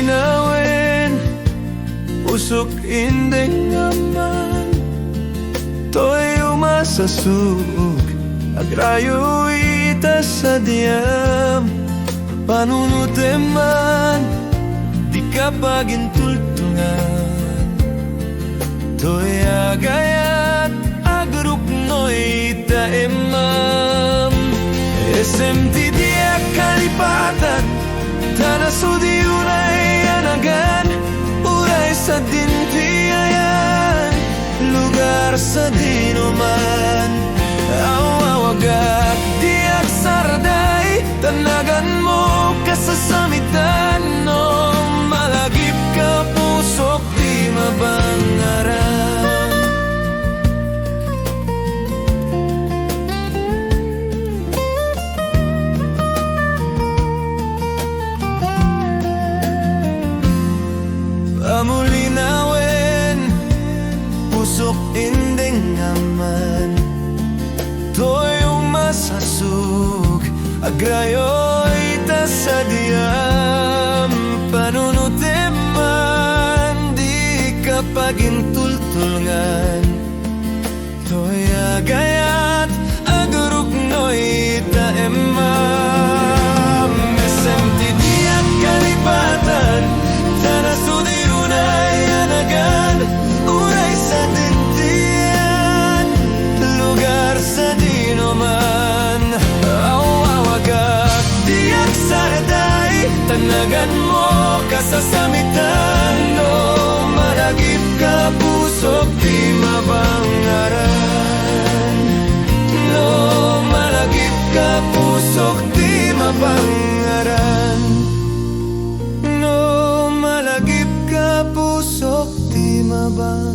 linawin, usok indeng aman. To'y umasasug, agrayo ita sa diyam. Panunuti man, di ka pagintultungan. To'y agayat, agruk no'y ita emam. SMT dia kalipatan, tanah sudi unay anagan. Uray sa dintiayan, lugar sa dinuman. Awawagak diak sarday, tanagan mo kasasamitan. No, malagip ka pusok di mabangaran. Pamulinawin, pusok indeng aman. To'y umasasug, agrayo ita sa diyam. Panunuti man, di ka pagintultulngan. To'y agayat, agruk no'y ita emam. SMT diak kalipatan, tanah sudi unay anagan. Uray sa dintian, lugar sa dinuman. Awawagak diak sarday, tanagan mo kasasamitan. No, maragip ka pusok di mabangaran. No, maragip ka pusok di mabangaran. No, malagip ka pusok di mabangaran.